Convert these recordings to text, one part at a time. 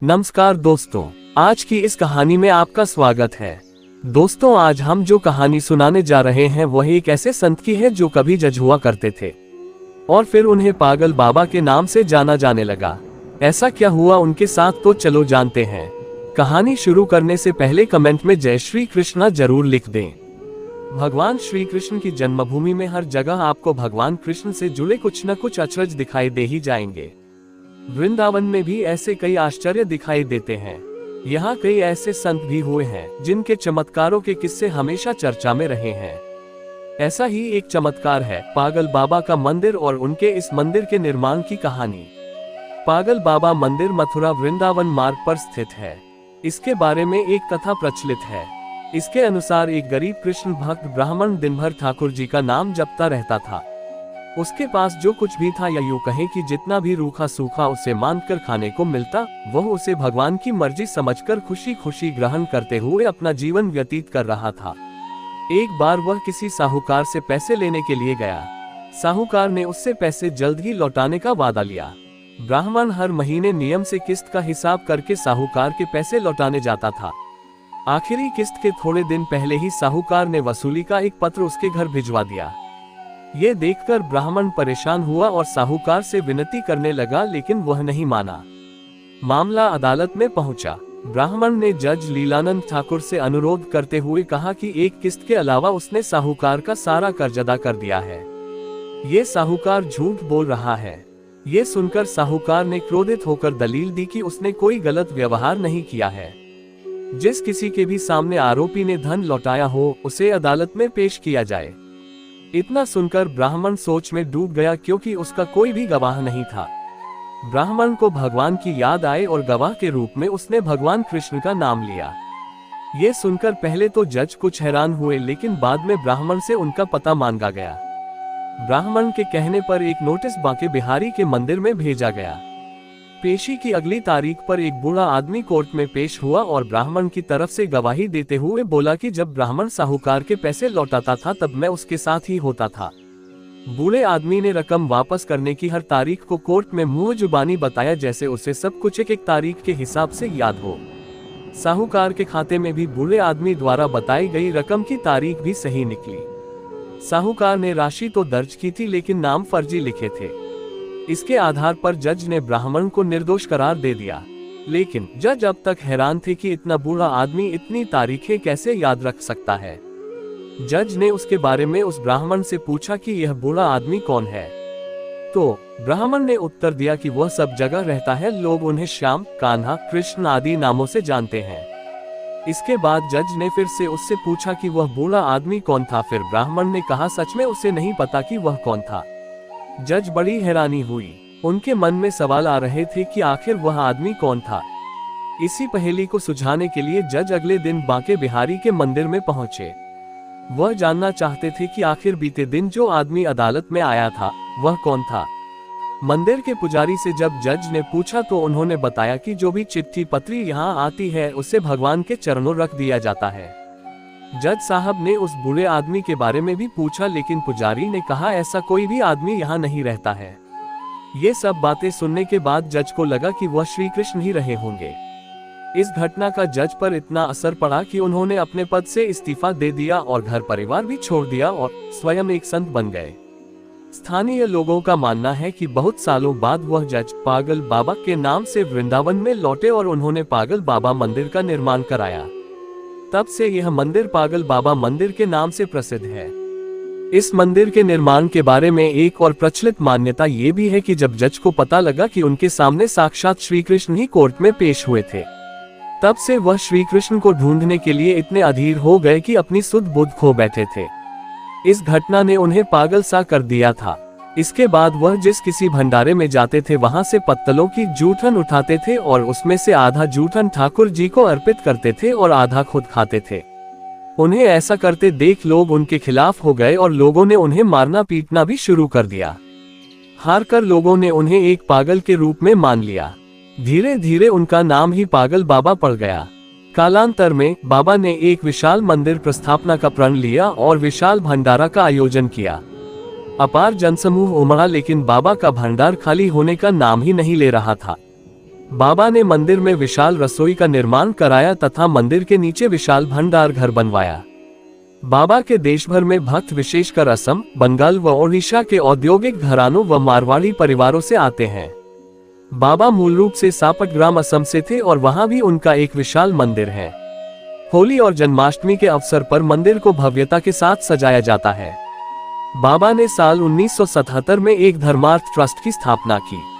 नमस्कार दोस्तों, आज की इस कहानी में आपका स्वागत है। दोस्तों, आज हम जो कहानी सुनाने जा रहे हैं वह एक ऐसे संत की है जो कभी जज हुआ करते थे और फिर उन्हें पागल बाबा के नाम से जाना जाने लगा। ऐसा क्या हुआ उनके साथ, तो चलो जानते हैं। कहानी शुरू करने से पहले कमेंट में जय श्री कृष्णा जरूर लिख दें। भगवान श्री कृष्ण की जन्मभूमि में हर जगह आपको भगवान कृष्ण से जुड़े कुछ न कुछ अचरज दिखाई दे ही जाएंगे। वृंदावन में भी ऐसे कई आश्चर्य दिखाई देते हैं। यहाँ कई ऐसे संत भी हुए हैं जिनके चमत्कारों के किस्से हमेशा चर्चा में रहे हैं। ऐसा ही एक चमत्कार है पागल बाबा का मंदिर और उनके इस मंदिर के निर्माण की कहानी। पागल बाबा मंदिर मथुरा वृंदावन मार्ग पर स्थित है। इसके बारे में एक कथा प्रचलित है। इसके अनुसार एक गरीब कृष्ण भक्त ब्राह्मण दिन भर ठाकुर जी का नाम जपता रहता था। उसके पास जो कुछ भी था, या यूं कहें कि जितना भी रूखा सूखा उसे मांगकर खाने को मिलता, वह उसे भगवान की मर्जी समझकर खुशी खुशी ग्रहण करते हुए अपना जीवन व्यतीत कर रहा था। एक बार वह किसी साहूकार से पैसे लेने के लिए गया। साहूकार ने उससे पैसे जल्द ही लौटाने का वादा लिया। ब्राह्मण हर महीने नियम से किस्त का हिसाब करके साहूकार के पैसे लौटाने जाता था। आखिरी किस्त के थोड़े दिन पहले ही साहूकार ने वसूली का एक पत्र उसके घर भिजवा दिया। ये देखकर ब्राह्मण परेशान हुआ और साहूकार से विनती करने लगा, लेकिन वह नहीं माना। मामला अदालत में पहुंचा। ब्राह्मण ने जज लीलानंद ठाकुर से अनुरोध करते हुए कहा कि एक किस्त के अलावा उसने साहूकार का सारा कर्ज अदा कर दिया है। ये साहूकार झूठ बोल रहा है। ये सुनकर साहूकार ने क्रोधित होकर दलील दी कि उसने कोई गलत व्यवहार नहीं किया है। जिस किसी के भी सामने आरोपी ने धन लौटाया हो, उसे अदालत में पेश किया जाए। इतना सुनकर ब्राह्मण सोच में डूब गया, क्योंकि उसका कोई भी गवाह नहीं था। ब्राह्मण को भगवान की याद आई और गवाह के रूप में उसने भगवान कृष्ण का नाम लिया। ये सुनकर पहले तो जज कुछ हैरान हुए, लेकिन बाद में ब्राह्मण से उनका पता मांगा गया। ब्राह्मण के कहने पर एक नोटिस बांके बिहारी के मंदिर में भेजा गया। पेशी की अगली तारीख पर एक बूढ़ा आदमी कोर्ट में पेश हुआ और ब्राह्मण की तरफ से गवाही देते हुए बोला कि जब ब्राह्मण साहूकार के पैसे लौटाता था तब मैं उसके साथ ही होता था। बूढ़े आदमी ने रकम वापस करने की हर तारीख को कोर्ट में मुंह जुबानी बताया, जैसे उसे सब कुछ एक एक तारीख के हिसाब से याद हो। साहूकार के खाते में भी बूढ़े आदमी द्वारा बताई गई रकम की तारीख भी सही निकली। साहूकार ने राशि तो दर्ज की थी, लेकिन नाम फर्जी लिखे थे। इसके आधार पर जज ने ब्राह्मण को निर्दोष करार दे दिया। लेकिन जज अब तक हैरान थे कि इतना बूढ़ा आदमी इतनी तारीखें कैसे याद रख सकता है। जज ने उसके बारे में उस ब्राह्मण से पूछा कि यह बूढ़ा आदमी कौन है। तो ब्राह्मण ने उत्तर दिया कि वह सब जगह रहता है, लोग उन्हें श्याम, कान्हा, कृष्ण आदि नामों से जानते हैं। इसके बाद जज ने फिर से उससे पूछा कि वह बूढ़ा आदमी कौन था। फिर ब्राह्मण ने कहा सच में उसे नहीं पता कि वह कौन था। जज बड़ी हैरानी हुई। उनके मन में सवाल आ रहे थे कि आखिर वह आदमी कौन था। इसी पहेली को सुलझाने के लिए जज अगले दिन बांके बिहारी के मंदिर में पहुंचे। वह जानना चाहते थे कि आखिर बीते दिन जो आदमी अदालत में आया था वह कौन था। मंदिर के पुजारी से जब जज ने पूछा तो उन्होंने बताया कि जो भी चिट्ठी पत्री यहाँ आती है उसे भगवान के चरणों रख दिया जाता है। जज साहब ने उस बूढ़े आदमी के बारे में भी पूछा, लेकिन पुजारी ने कहा ऐसा कोई भी आदमी यहाँ नहीं रहता है। ये सब बातें सुनने के बाद जज को लगा कि वह श्री कृष्ण ही रहे होंगे। इस घटना का जज पर इतना असर पड़ा कि उन्होंने अपने पद से इस्तीफा दे दिया और घर परिवार भी छोड़ दिया और स्वयं एक संत बन गए। स्थानीय लोगों का मानना है कि बहुत सालों बाद वह जज पागल बाबा के नाम से वृंदावन में लौटे और उन्होंने पागल बाबा मंदिर का निर्माण कराया। तब से यह मंदिर पागल बाबा मंदिर के नाम से प्रसिद्ध है। इस मंदिर के निर्माण के बारे में एक और प्रचलित मान्यता ये भी है कि जब जज को पता लगा कि उनके सामने साक्षात श्री कृष्ण ही कोर्ट में पेश हुए थे, तब से वह श्री कृष्ण को ढूंढने के लिए इतने अधीर हो गए कि अपनी सुध बुध खो बैठे थे। इस घटना ने उन्हें पागल सा कर दिया था। इसके बाद वह जिस किसी भंडारे में जाते थे वहां से पत्तलों की जूठन उठाते थे और उसमें से आधा जूठन ठाकुर जी को अर्पित करते थे और आधा खुद खाते थे। उन्हें ऐसा करते देख लोग उनके खिलाफ हो गए और लोगों ने उन्हें मारना पीटना भी शुरू कर दिया। हारकर लोगों ने उन्हें एक पागल के रूप में मान लिया। धीरे धीरे उनका नाम ही पागल बाबा पड़ गया। कालांतर में बाबा ने एक विशाल मंदिर प्रस्थापना का प्रण लिया और विशाल भंडारा का आयोजन किया। अपार जनसमूह उमड़ा, लेकिन बाबा का भंडार खाली होने का नाम ही नहीं ले रहा था। बाबा ने मंदिर में विशाल रसोई का निर्माण कराया तथा मंदिर के नीचे विशाल भंडार घर बनवाया। बाबा के देश भर में भक्त विशेषकर असम, बंगाल व ओडिशा के औद्योगिक घरानों व मारवाड़ी परिवारों से आते हैं। बाबा मूल रूप से सापटग्राम असम से थे और वहां भी उनका एक विशाल मंदिर है। होली और जन्माष्टमी के अवसर पर मंदिर को भव्यता के साथ सजाया जाता है। बाबा ने साल 1977 में एक धर्मार्थ ट्रस्ट की स्थापना की।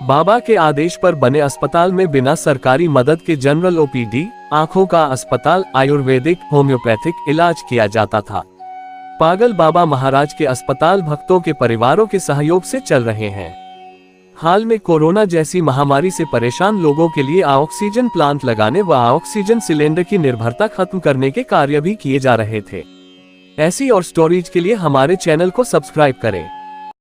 बाबा के आदेश पर बने अस्पताल में बिना सरकारी मदद के जनरल ओपीडी, आंखों का अस्पताल, आयुर्वेदिक, होम्योपैथिक इलाज किया जाता था। पागल बाबा महाराज के अस्पताल भक्तों के परिवारों के सहयोग से चल रहे हैं। हाल में कोरोना जैसी महामारी से परेशान लोगों के लिए ऑक्सीजन प्लांट लगाने व ऑक्सीजन सिलेंडर की निर्भरता खत्म करने के कार्य भी किए जा रहे थे। ऐसी और स्टोरीज के लिए हमारे चैनल को सब्सक्राइब करें।